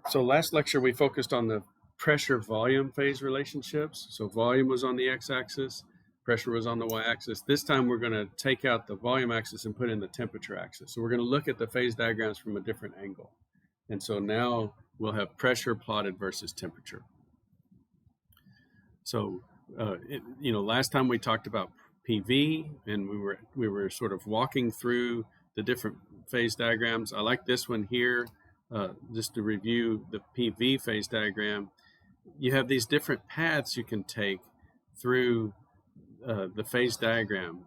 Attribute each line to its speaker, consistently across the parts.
Speaker 1: So last lecture we focused on the pressure-volume phase relationships. So volume was on the x-axis, pressure was on the y-axis. This time we're going to take out the volume axis and put in the temperature axis. So we're going to look at the phase diagrams from a different angle. And so now we'll have pressure plotted versus temperature. So last time we talked about PV, and we were sort of walking through the different phase diagrams. I like this one here. Just to review the PV phase diagram, you have these different paths you can take through the phase diagram.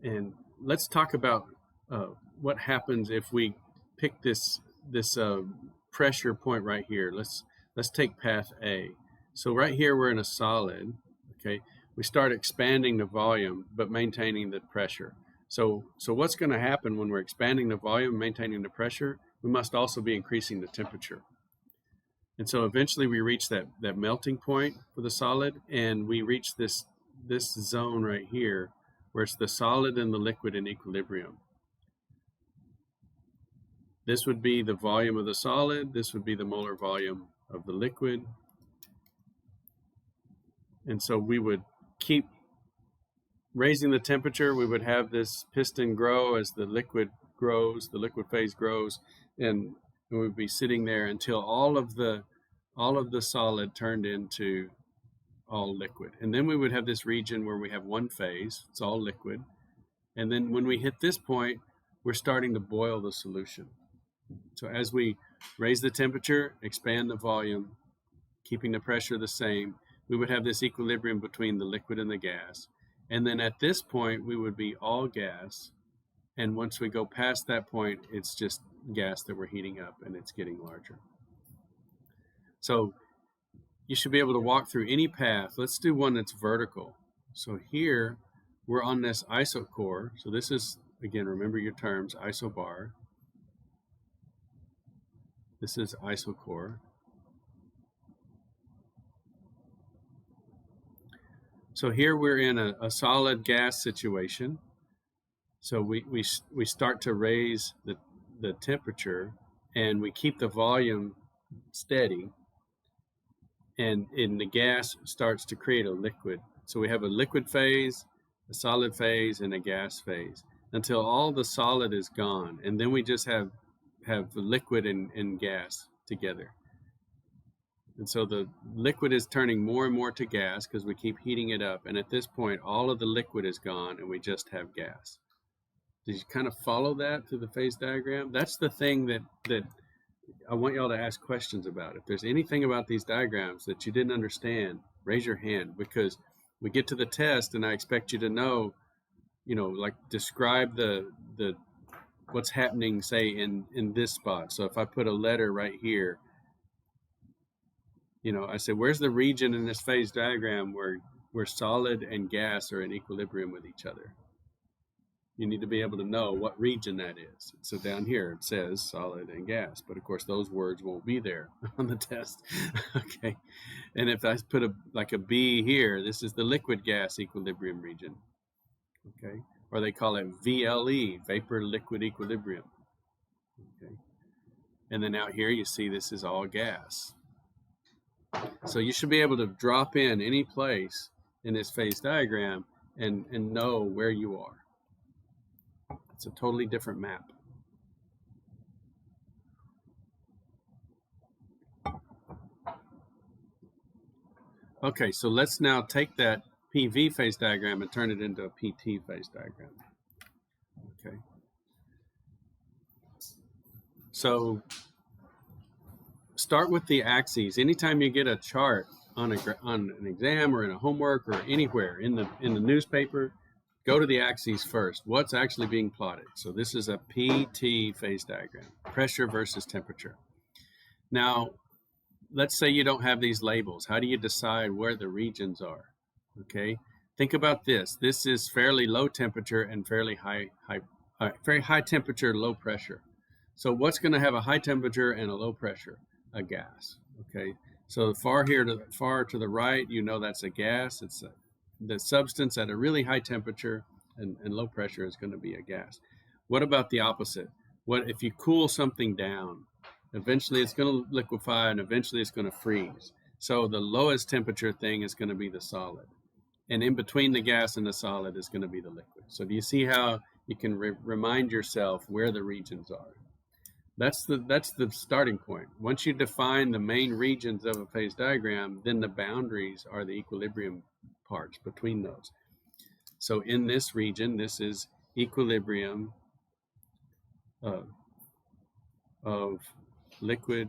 Speaker 1: And let's talk about what happens if we pick this pressure point right here. Let's take path A. So right here we're in a solid, okay? We start expanding the volume but maintaining the pressure. So what's going to happen when we're expanding the volume and maintaining the pressure? We must also be increasing the temperature. And so eventually we reach that melting point for the solid, and we reach this zone right here where it's the solid and the liquid in equilibrium. This would be the volume of the solid, this would be the molar volume of the liquid. And so we would keep raising the temperature. We would have this piston grow as the liquid grows, the liquid phase grows, and we would be sitting there until all of the solid turned into all liquid. And then we would have this region where we have one phase, it's all liquid. And then when we hit this point, we're starting to boil the solution. So as we raise the temperature, expand the volume, keeping the pressure the same, we would have this equilibrium between the liquid and the gas. And then at this point, we would be all gas. And once we go past that point, it's just gas that we're heating up, and it's getting larger. So you should be able to walk through any path. Let's do one that's vertical. So here, we're on this isocore. So this is, again, remember your terms, isobar. This is isocore. So here we're in a solid gas situation. So we start to raise the temperature, and we keep the volume steady, and the gas starts to create a liquid. So we have a liquid phase, a solid phase, and a gas phase until all the solid is gone, and then we just have the liquid and gas together. And so the liquid is turning more and more to gas because we keep heating it up. And at this point, all of the liquid is gone and we just have gas. Did you kind of follow that through the phase diagram? That's the thing that I want y'all to ask questions about. If there's anything about these diagrams that you didn't understand, raise your hand, because we get to the test and I expect you to know, like describe the what's happening, say, in this spot. So if I put a letter right here, I said, where's the region in this phase diagram where solid and gas are in equilibrium with each other? You need to be able to know what region that is. So down here it says solid and gas, but of course those words won't be there on the test. Okay. And if I put a B here, this is the liquid gas equilibrium region. Okay. Or they call it VLE, vapor liquid equilibrium. Okay. And then out here you see this is all gas. So you should be able to drop in any place in this phase diagram and know where you are. It's a totally different map. Okay, so let's now take that PV phase diagram and turn it into a PT phase diagram. Okay. So start with the axes. Anytime you get a chart on an exam or in a homework or anywhere in the newspaper, go to the axes first. What's actually being plotted? So this is a PT phase diagram, pressure versus temperature. Now, let's say you don't have these labels. How do you decide where the regions are? Okay, think about this. This is fairly low temperature and very high temperature, low pressure. So what's going to have a high temperature and a low pressure? A gas. Okay, so far to the right, that's a gas. It's the substance at a really high temperature and low pressure is going to be a gas. What about the opposite? What if you cool something down? Eventually it's going to liquefy, and eventually it's going to freeze. So the lowest temperature thing is going to be the solid. And in between the gas and the solid is going to be the liquid. So do you see how you can remind yourself where the regions are? That's the starting point. Once you define the main regions of a phase diagram, then the boundaries are the equilibrium parts between those. So in this region, this is equilibrium of liquid,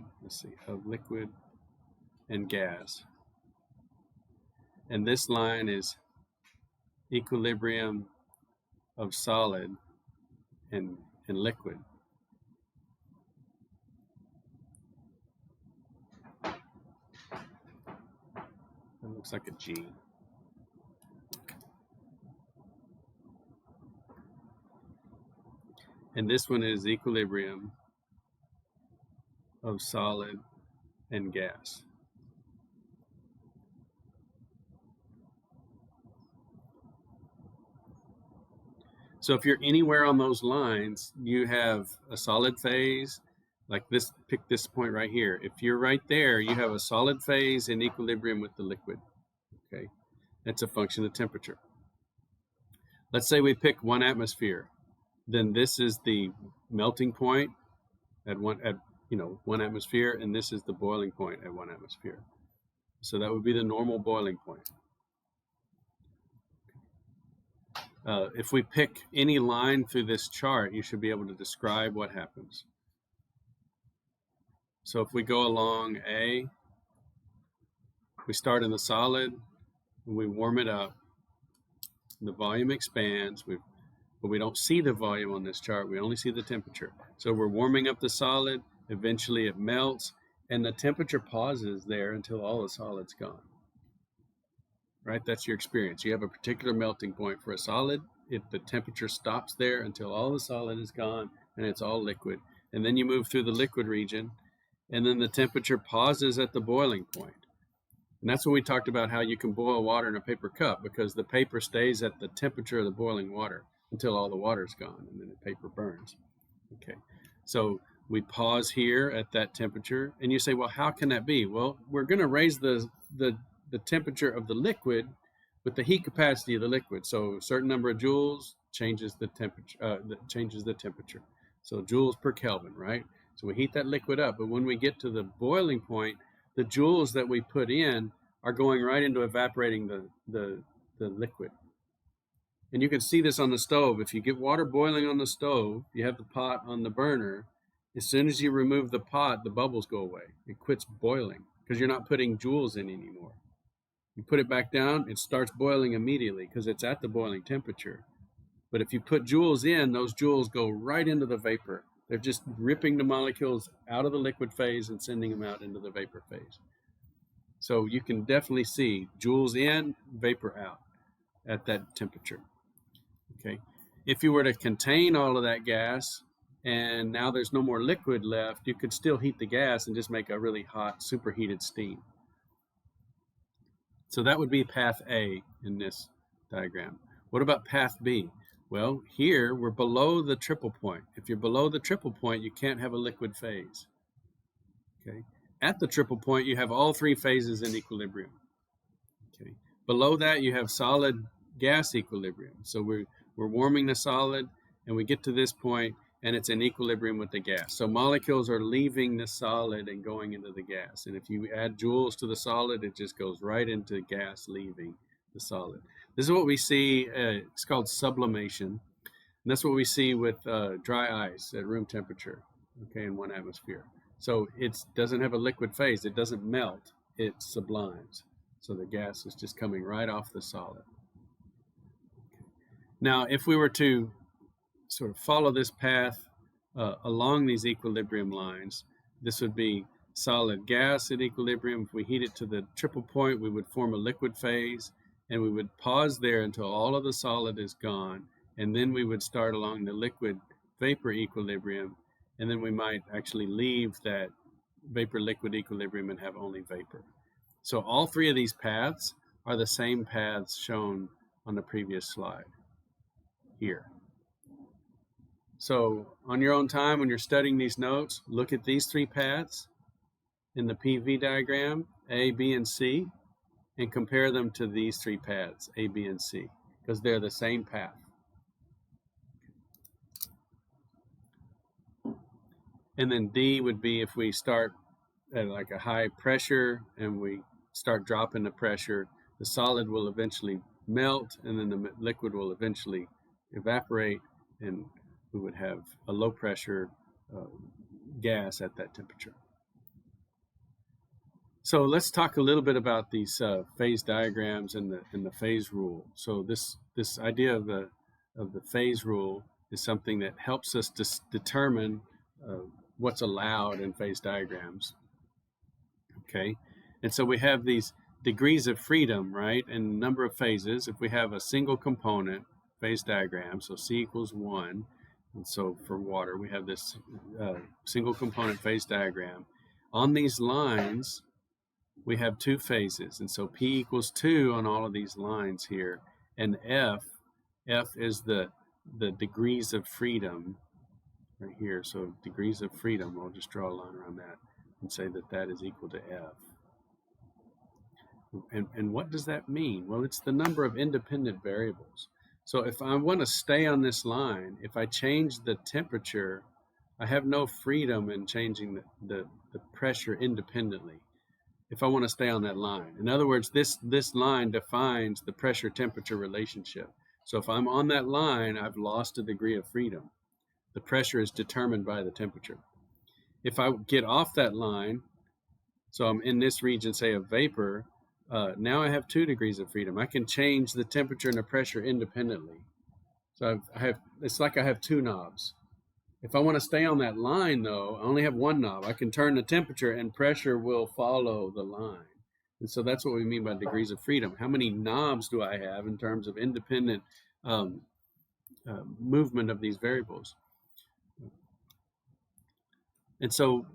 Speaker 1: of liquid and gas. And this line is equilibrium of solid and liquid. That looks like a G. And this one is equilibrium of solid and gas. So if you're anywhere on those lines, you have a solid phase, like this, pick this point right here. If you're right there, you have a solid phase in equilibrium with the liquid, okay? That's a function of temperature. Let's say we pick 1 atmosphere. Then this is the melting point at 1 atmosphere, and this is the boiling point at 1 atmosphere. So that would be the normal boiling point. If we pick any line through this chart, you should be able to describe what happens. So if we go along A, we start in the solid, and we warm it up, the volume expands, but we don't see the volume on this chart, we only see the temperature. So we're warming up the solid, eventually it melts, and the temperature pauses there until all the solid's gone. Right, that's your experience. You have a particular melting point for a solid. The temperature stops there until all the solid is gone and it's all liquid. And then you move through the liquid region, and then the temperature pauses at the boiling point. And that's what we talked about, how you can boil water in a paper cup, because the paper stays at the temperature of the boiling water until all the water's gone, and then the paper burns. Okay, so we pause here at that temperature, and you say, well, how can that be? Well, we're going to raise the temperature of the liquid with the heat capacity of the liquid. So a certain number of joules changes the temperature. So joules per Kelvin, right? So we heat that liquid up, but when we get to the boiling point, the joules that we put in are going right into evaporating the liquid. And you can see this on the stove. If you get water boiling on the stove, you have the pot on the burner, as soon as you remove the pot, the bubbles go away. It quits boiling because you're not putting joules in anymore. You put it back down, it starts boiling immediately because it's at the boiling temperature. But if you put joules in, those joules go right into the vapor. They're just ripping the molecules out of the liquid phase and sending them out into the vapor phase. So you can definitely see joules in, vapor out at that temperature. Okay. If you were to contain all of that gas and now there's no more liquid left, you could still heat the gas and just make a really hot, superheated steam. So that would be path A in this diagram. What about path B? Well, here we're below the triple point. If you're below the triple point, you can't have a liquid phase. Okay. At the triple point, you have all three phases in equilibrium. Okay. Below that, you have solid gas equilibrium. So we're warming the solid, and we get to this point, and it's in equilibrium with the gas. So molecules are leaving the solid and going into the gas. And if you add joules to the solid, it just goes right into gas leaving the solid. This is what we see. It's called sublimation. And that's what we see with dry ice at room temperature, okay, in 1 atmosphere. So it doesn't have a liquid phase. It doesn't melt. It sublimes. So the gas is just coming right off the solid. Now, if we were to sort of follow this path along these equilibrium lines, this would be solid gas at equilibrium. If we heat it to the triple point, we would form a liquid phase, and we would pause there until all of the solid is gone, and then we would start along the liquid vapor equilibrium, and then we might actually leave that vapor-liquid equilibrium and have only vapor. So all three of these paths are the same paths shown on the previous slide here. So on your own time, when you're studying these notes, look at these three paths in the PV diagram, A, B, and C, and compare them to these three paths, A, B, and C, because they're the same path. And then D would be if we start at like a high pressure and we start dropping the pressure, the solid will eventually melt, and then the liquid will eventually evaporate, and we would have a low pressure gas at that temperature. So let's talk a little bit about these phase diagrams and the phase rule. So this idea of the phase rule is something that helps us to determine what's allowed in phase diagrams. Okay, and so we have these degrees of freedom, right, and number of phases. If we have a single component phase diagram, so C equals 1, and so for water, we have this single component phase diagram. On these lines, we have two phases, and so P equals 2 on all of these lines here, and F is the degrees of freedom right here. So degrees of freedom, I'll just draw a line around that and say that that is equal to F. And what does that mean? Well, it's the number of independent variables. So if I want to stay on this line, if I change the temperature, I have no freedom in changing the pressure independently if I want to stay on that line. In other words, this line defines the pressure-temperature relationship. So if I'm on that line, I've lost a degree of freedom. The pressure is determined by the temperature. If I get off that line, so I'm in this region, say, of vapor, now I have 2 degrees of freedom. I can change the temperature and the pressure independently. So it's like I have 2 knobs. If I want to stay on that line, though, I only have 1 knob. I can turn the temperature and pressure will follow the line. And so that's what we mean by degrees of freedom. How many knobs do I have in terms of independent movement of these variables? And so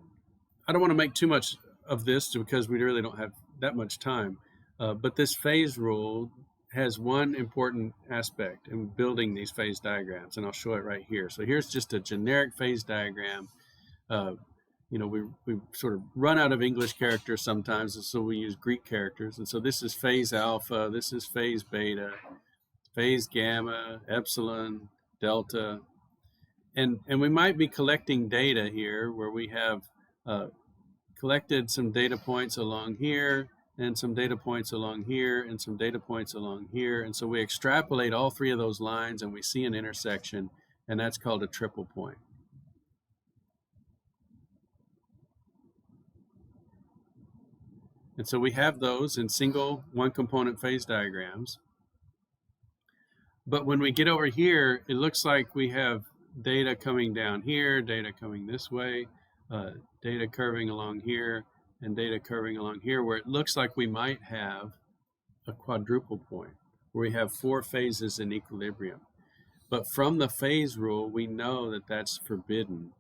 Speaker 1: I don't want to make too much of this because we really don't have that much time. But this phase rule has one important aspect in building these phase diagrams, and I'll show it right here. So here's just a generic phase diagram. We sort of run out of English characters sometimes, and so we use Greek characters. And so this is phase alpha, this is phase beta, phase gamma, epsilon, delta. And we might be collecting data here where we have collected some data points along here, and some data points along here, and some data points along here. And so we extrapolate all 3 of those lines, and we see an intersection, and that's called a triple point. And so we have those in single one-component phase diagrams. But when we get over here, it looks like we have data coming down here, data coming this way, data curving along here, and data curving along here, where it looks like we might have a quadruple point, where we have 4 phases in equilibrium. But from the phase rule, we know that that's forbidden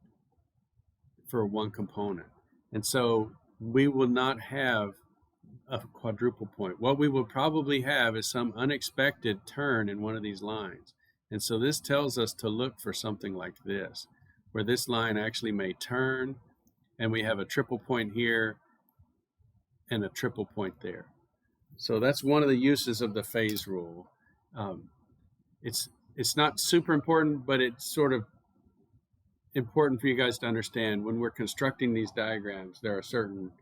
Speaker 1: for one component. And so we will not have a quadruple point. What we will probably have is some unexpected turn in one of these lines. And so this tells us to look for something like this, where this line actually may turn, and we have a triple point here and a triple point there. So that's one of the uses of the phase rule. It's not super important, but it's sort of important for you guys to understand when we're constructing these diagrams, there are certain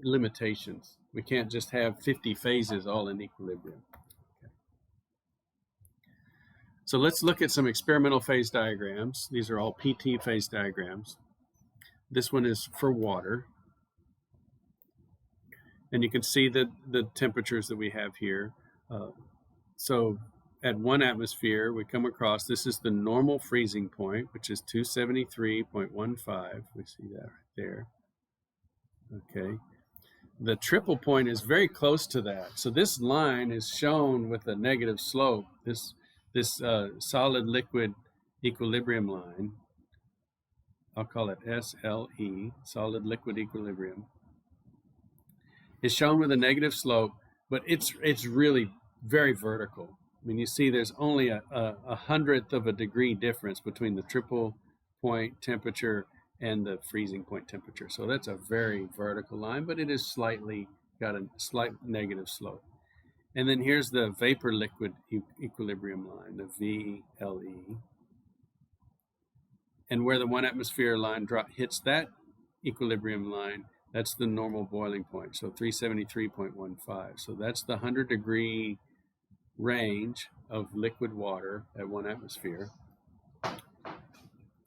Speaker 1: limitations. We can't just have 50 phases all in equilibrium. Okay. So let's look at some experimental phase diagrams. These are all PT phase diagrams. This one is for water. And you can see the temperatures that we have here. So at 1 atmosphere, we come across, this is the normal freezing point, which is 273.15. We see that right there. Okay. The triple point is very close to that. So this line is shown with a negative slope. This solid liquid equilibrium line, I'll call it SLE, solid liquid equilibrium, is shown with a negative slope, but it's really very vertical. I mean, you see there's only a 100th of a degree difference between the triple point temperature and the freezing point temperature. So that's a very vertical line, but it is slightly got a slight negative slope. And then here's the vapor liquid equilibrium line, the VLE. And where the 1 atmosphere line hits that equilibrium line, that's the normal boiling point, so 373.15. So that's the 100-degree range of liquid water at 1 atmosphere.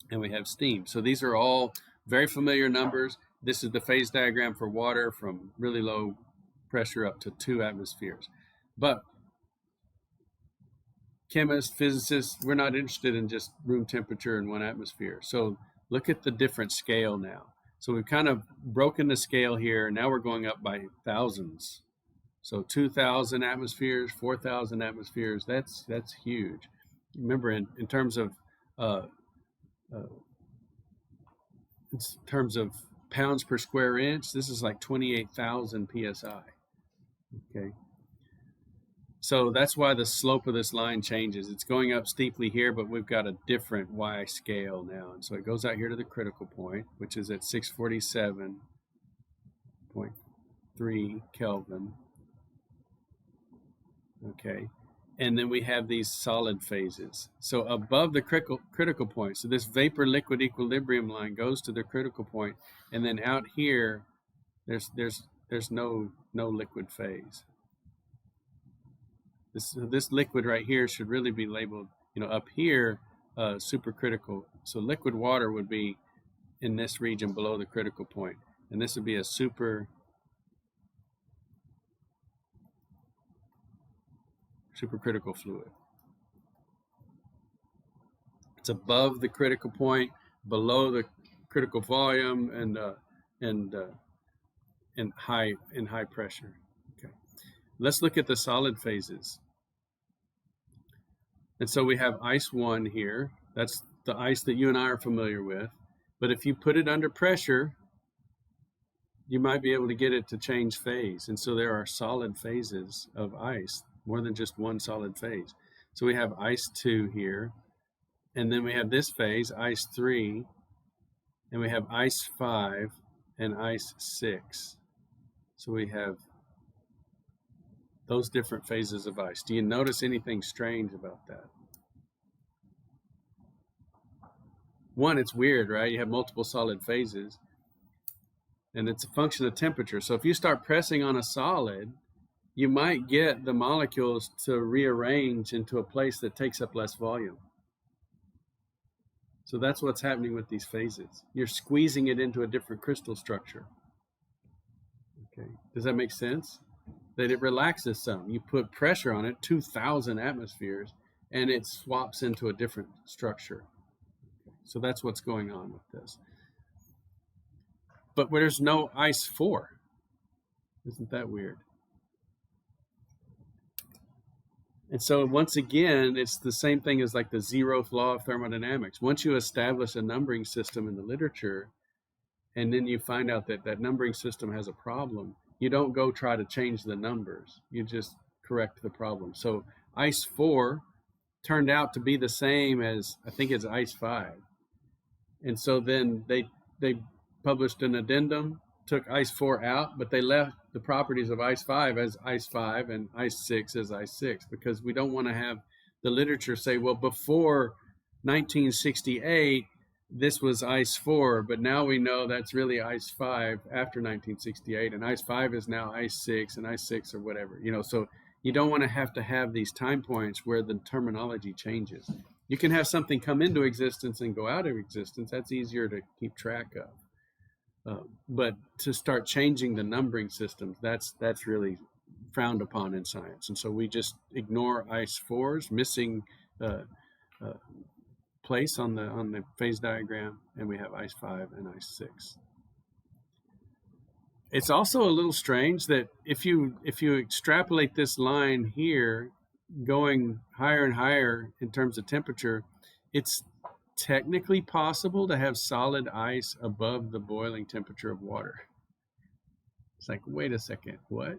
Speaker 1: And we have steam. So these are all very familiar numbers. This is the phase diagram for water from really low pressure up to 2 atmospheres. But chemists, physicists, we're not interested in just room temperature and 1 atmosphere. So look at the different scale now. So we've kind of broken the scale here. Now we're going up by thousands. So 2,000 atmospheres, 4,000 atmospheres, that's huge. Remember, in terms of pounds per square inch, this is like 28,000 psi. Okay. So that's why the slope of this line changes. It's going up steeply here, but we've got a different Y scale now. And so it goes out here to the critical point, which is at 647.3 Kelvin. Okay. And then we have these solid phases. So above the critical point, so this vapor liquid equilibrium line goes to the critical point, and then out here, there's no liquid phase. This liquid right here should really be labeled, up here, supercritical. So liquid water would be in this region below the critical point, and this would be a supercritical fluid. It's above the critical point, below the critical volume, and high pressure. Okay, let's look at the solid phases. And so we have ice 1 here. That's the ice that you and I are familiar with. But if you put it under pressure, you might be able to get it to change phase. And so there are solid phases of ice, more than just one solid phase. So we have ice 2 here. And then we have this phase, ice 3. And we have ice 5 and ice 6. So we have those different phases of ice. Do you notice anything strange about that? One, it's weird, right? You have multiple solid phases, and it's a function of temperature. So if you start pressing on a solid, you might get the molecules to rearrange into a place that takes up less volume. So that's what's happening with these phases. You're squeezing it into a different crystal structure. Okay, does that make sense? That it relaxes some. You put pressure on it, 2,000 atmospheres, and it swaps into a different structure. Okay. So that's what's going on with this. But there's no ice 4. Isn't that weird? And so once again, it's the same thing as like the 0th law of thermodynamics. Once you establish a numbering system in the literature, and then you find out that that numbering system has a problem, you don't go try to change the numbers. You just correct the problem. So ice 4 turned out to be the same as, I think it's ice 5. And so then they published an addendum, took ice 4 out, but they left the properties of ice 5 as ice 5 and ice 6 as ice 6, because we don't want to have the literature say, well, before 1968, this was ice 4, but now we know that's really ice 5 after 1968, and ice 5 is now ice 6 and ice 6 or whatever, so you don't want to have these time points where the terminology changes. You can have something come into existence and go out of existence. That's easier to keep track of. But to start changing the numbering systems, that's really frowned upon in science. And so we just ignore ice 4's missing place on the phase diagram, and we have ice 5 and ice 6. It's also a little strange that if you extrapolate this line here, going higher and higher in terms of temperature, it's technically possible to have solid ice above the boiling temperature of water. It's like, wait a second, what?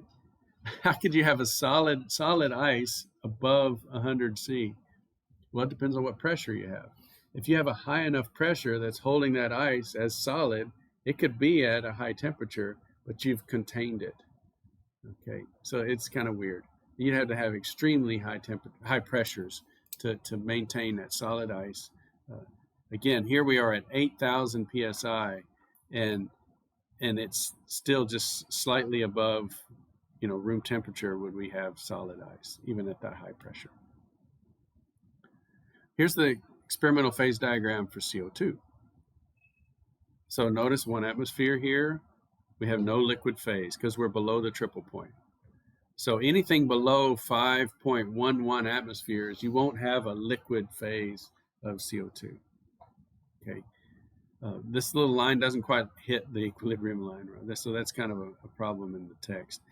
Speaker 1: How could you have a solid ice above 100 C? Well, it depends on what pressure you have. If you have a high enough pressure that's holding that ice as solid, it could be at a high temperature, but you've contained it. Okay, so it's kind of weird. You'd have to have extremely high pressures to maintain that solid ice. Again, here we are at 8,000 psi, and it's still just slightly above, room temperature would we have solid ice, even at that high pressure. Here's the experimental phase diagram for CO2. So notice 1 atmosphere here. We have no liquid phase because we're below the triple point. So anything below 5.11 atmospheres, you won't have a liquid phase of CO2. Okay. This little line doesn't quite hit the equilibrium line, right? So that's kind of a problem in the text.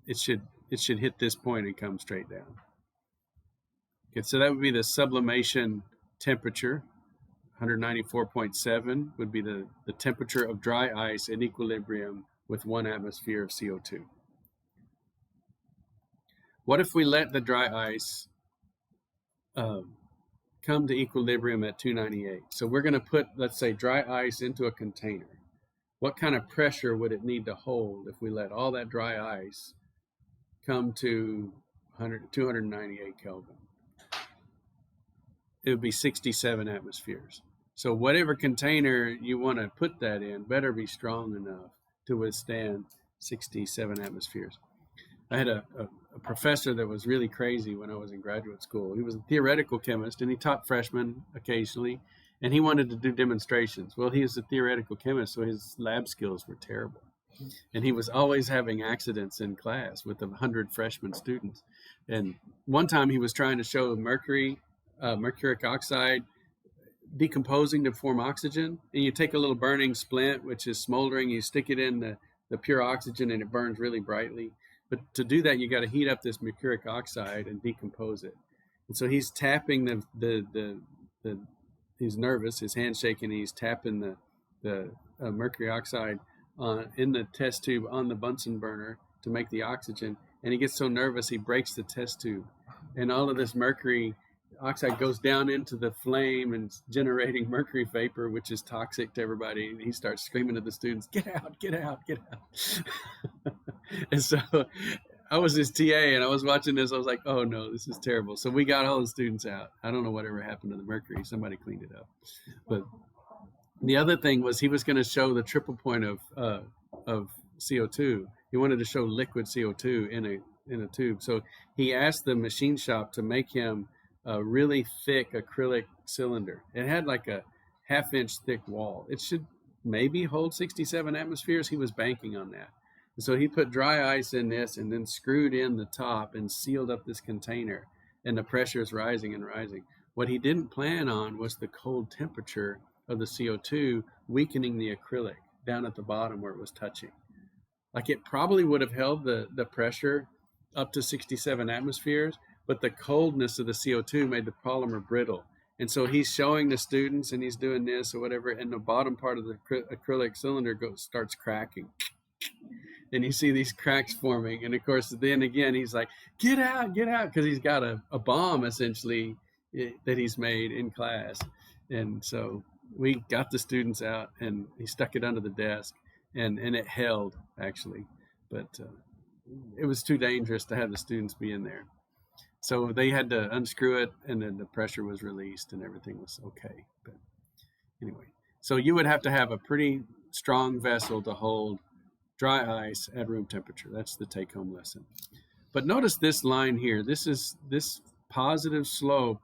Speaker 1: It should hit this point and come straight down. Okay, so that would be the sublimation temperature. 194.7 would be the temperature of dry ice in equilibrium with 1 atmosphere of CO2. What if we let the dry ice come to equilibrium at 298? So we're going to put, let's say, dry ice into a container. What kind of pressure would it need to hold if we let all that dry ice come to 298 Kelvin? It would be 67 atmospheres. So whatever container you want to put that in better be strong enough to withstand 67 atmospheres. I had a professor that was really crazy when I was in graduate school. He was a theoretical chemist, and he taught freshmen occasionally, and he wanted to do demonstrations. Well, he was a theoretical chemist, so his lab skills were terrible. And he was always having accidents in class with 100 freshman students. And one time he was trying to show mercuric oxide decomposing to form oxygen, and you take a little burning splint, which is smoldering, you stick it in the pure oxygen, and it burns really brightly. But to do that, you got to heat up this mercuric oxide and decompose it. And so he's tapping he's nervous, his hand's shaking, and he's tapping the mercury oxide in the test tube on the Bunsen burner to make the oxygen. And he gets so nervous, he breaks the test tube, and all of this mercury oxide goes down into the flame and generating mercury vapor, which is toxic to everybody. And he starts screaming to the students, "Get out, get out, get out." And so I was his TA, and I was watching this. I was like, oh no, this is terrible. So we got all the students out. I don't know whatever happened to the mercury. Somebody cleaned it up. But the other thing was he was going to show the triple point of CO2. He wanted to show liquid CO2 in a tube. So he asked the machine shop to make him a really thick acrylic cylinder. It had like a 1/2 inch thick wall. It should maybe hold 67 atmospheres. He was banking on that. And so he put dry ice in this and then screwed in the top and sealed up this container, and the pressure is rising and rising. What he didn't plan on was the cold temperature of the CO2 weakening the acrylic down at the bottom where it was touching. Like, it probably would have held the pressure up to 67 atmospheres, but the coldness of the CO2 made the polymer brittle. And so he's showing the students, and he's doing this or whatever, and the bottom part of the acrylic cylinder starts cracking. And you see these cracks forming. And of course, then again, he's like, get out, because he's got a bomb, essentially, that he's made in class. And so we got the students out, and he stuck it under the desk, and it held, actually. But it was too dangerous to have the students be in there. So they had to unscrew it, and then the pressure was released, and everything was okay. But anyway, so you would have to have a pretty strong vessel to hold dry ice at room temperature. That's the take-home lesson. But notice this line here. This positive slope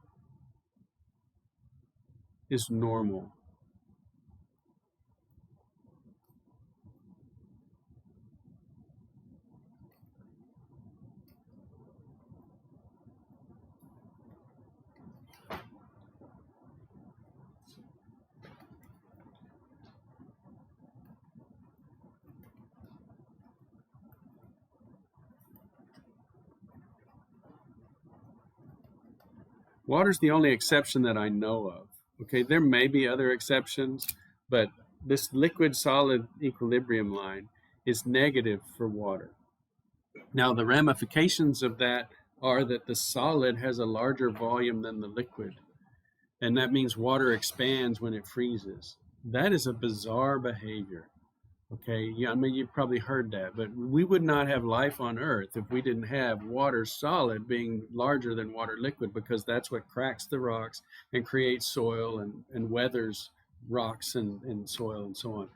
Speaker 1: is normal. Water's the only exception that I know of. Okay, there may be other exceptions, but this liquid-solid equilibrium line is negative for water. Now, the ramifications of that are that the solid has a larger volume than the liquid, and that means water expands when it freezes. That is a bizarre behavior. Okay, yeah, I mean, you've probably heard that, but we would not have life on Earth if we didn't have water solid being larger than water liquid, because that's what cracks the rocks and creates soil and weathers rocks and soil and so on.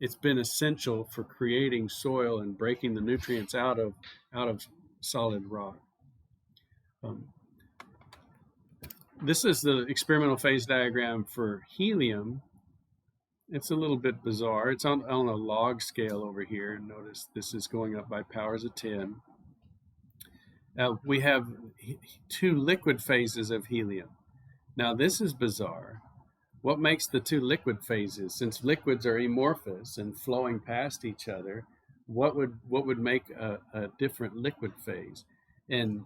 Speaker 1: It's been essential for creating soil and breaking the nutrients out of solid rock. This is the experimental phase diagram for helium. It's a little bit bizarre. It's on a log scale over here. Notice this is going up by powers of 10. We have two liquid phases of helium. Now this is bizarre. What makes the two liquid phases? Since liquids are amorphous and flowing past each other, what would make a different liquid phase? And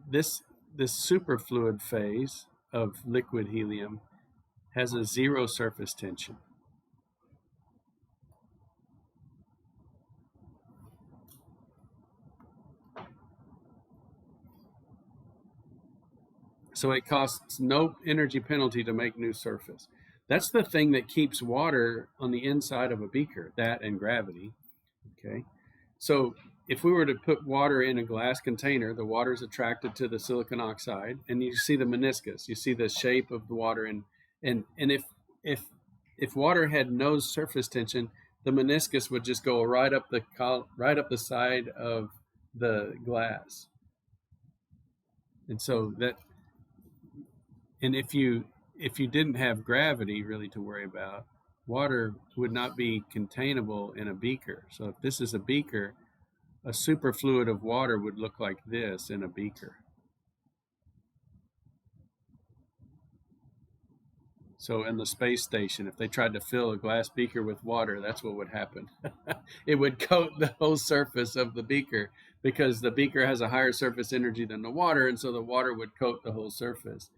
Speaker 1: this superfluid phase of liquid helium has a zero surface tension. So it costs no energy penalty to make new surface. That's the thing that keeps water on the inside of a beaker, that and gravity. Okay, so if we were to put water in a glass container, the water is attracted to the silicon oxide, and you see the meniscus, you see the shape of the water, and if water had no surface tension, the meniscus would just go right up the side of the glass, and so that. And if you didn't have gravity really to worry about, water would not be containable in a beaker. So if this is a beaker, a superfluid of water would look like this in a beaker. So in the space station, if they tried to fill a glass beaker with water, that's what would happen. It would coat the whole surface of the beaker, because the beaker has a higher surface energy than the water, and so the water would coat the whole surface.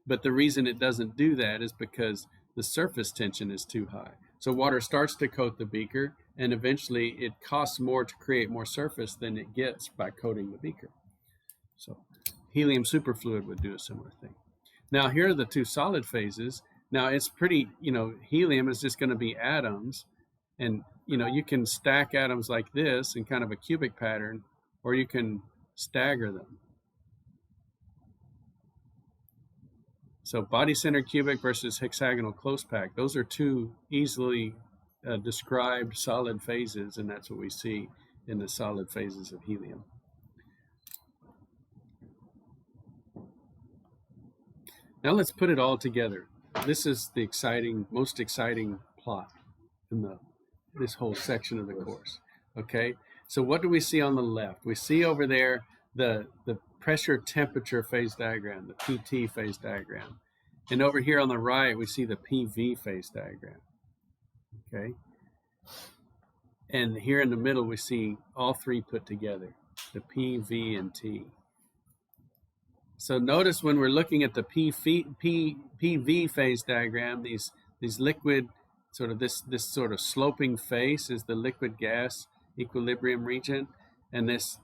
Speaker 1: But the reason it doesn't do that is because the surface tension is too high. So water starts to coat the beaker, and eventually it costs more to create more surface than it gets by coating the beaker. So helium superfluid would do a similar thing. Now here are the two solid phases. Now it's pretty, helium is just going to be atoms, and you can stack atoms like this in kind of a cubic pattern, or you can stagger them. So body center cubic versus hexagonal close pack, those are two easily described solid phases, and that's what we see in the solid phases of helium. Now let's put it all together. This is the most exciting plot in this whole section of the course. Okay, so what do we see on the left? We see over there the pressure temperature phase diagram, the PT phase diagram. And over here on the right, we see the PV phase diagram. Okay. And here in the middle, we see all three put together, the PV and T. So notice when we're looking at the PV phase diagram, these liquid, sort of this sort of sloping face is the liquid gas equilibrium region, and this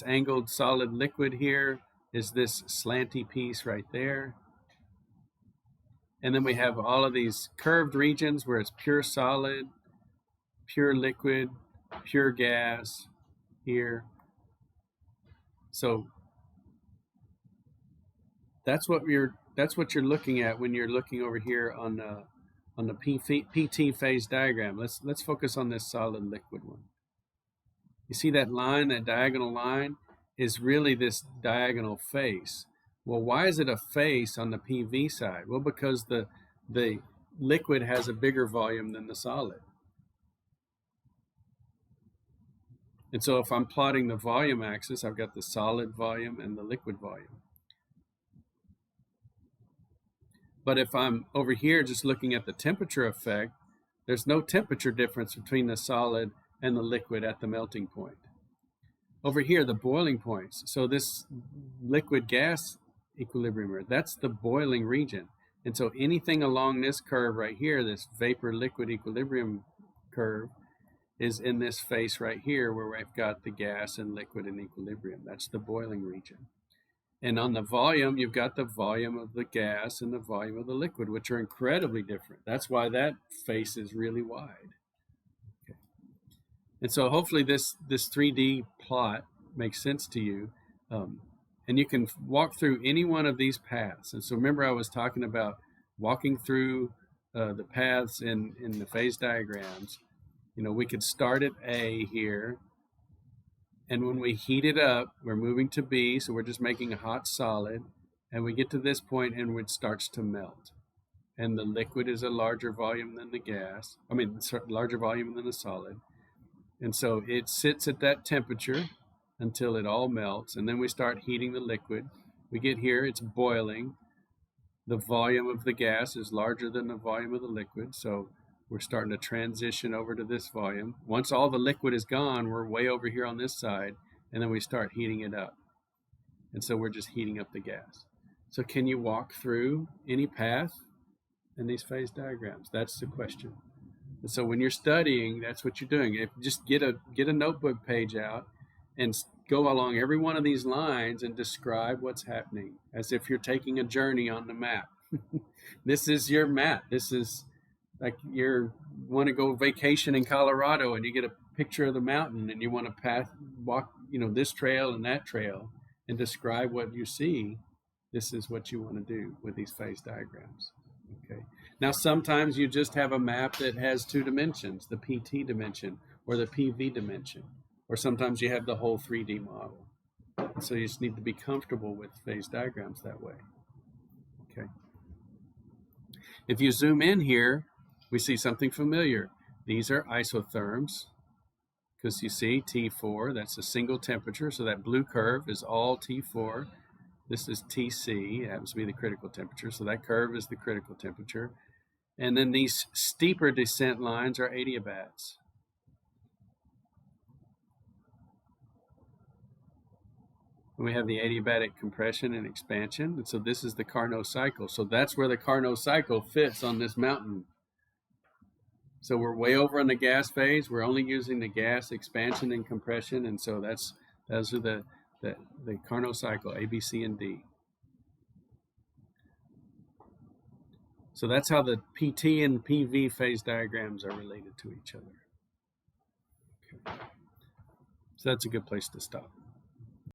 Speaker 1: angled solid liquid here is this slanty piece right there. And then we have all of these curved regions where it's pure solid, pure liquid, pure gas here. So that's what you're looking at when you're looking over here on the PT phase diagram. Let's focus on this solid liquid one. You see that line, that diagonal line is really this diagonal face. Well, why is it a face on the PV side? Well, because the liquid has a bigger volume than the solid. And so if I'm plotting the volume axis, I've got the solid volume and the liquid volume. But if I'm over here just looking at the temperature effect, there's no temperature difference between the solid and the liquid at the melting point. Over here, the boiling points. So this liquid gas equilibrium, that's the boiling region. And so anything along this curve right here, this vapor liquid equilibrium curve, is in this face right here where we've got the gas and liquid in equilibrium. That's the boiling region. And on the volume, you've got the volume of the gas and the volume of the liquid, which are incredibly different. That's why that face is really wide. Okay. And so hopefully this 3D plot makes sense to you. And you can walk through any one of these paths. And so remember I was talking about walking through the paths in the phase diagrams. You know, we could start at A here. And when we heat it up, we're moving to B, so we're just making a hot solid. And we get to this point and it starts to melt. And the liquid is a larger volume than the gas. I mean, larger volume than the solid. And so it sits at that temperature until it all melts. And then we start heating the liquid. We get here, it's boiling. The volume of the gas is larger than the volume of the liquid. So we're starting to transition over to this volume. Once all the liquid is gone, we're way over here on this side, and then we start heating it up. And so we're just heating up the gas. So can you walk through any path in these phase diagrams? That's the question. And so when you're studying, that's what you're doing. If just get a notebook page out and go along every one of these lines and describe what's happening as if you're taking a journey on the map. This is your map. This is like you want to go vacation in Colorado and you get a picture of the mountain and you want to walk, this trail and that trail and describe what you see. This is what you want to do with these phase diagrams. Okay. Now, sometimes you just have a map that has two dimensions, the PT dimension or the PV dimension, or sometimes you have the whole 3D model. And so you just need to be comfortable with phase diagrams that way. Okay. If you zoom in here, we see something familiar. These are isotherms, because you see T4, that's a single temperature, so that blue curve is all T4. This is TC, it happens to be the critical temperature, so that curve is the critical temperature. And then these steeper descent lines are adiabats. And we have the adiabatic compression and expansion, and so this is the Carnot cycle. So that's where the Carnot cycle fits on this mountain. So we're way over on the gas phase. We're only using the gas expansion and compression, and so those are the Carnot cycle, A, B, C, and D. So that's how the PT and PV phase diagrams are related to each other. Okay. So that's a good place to stop.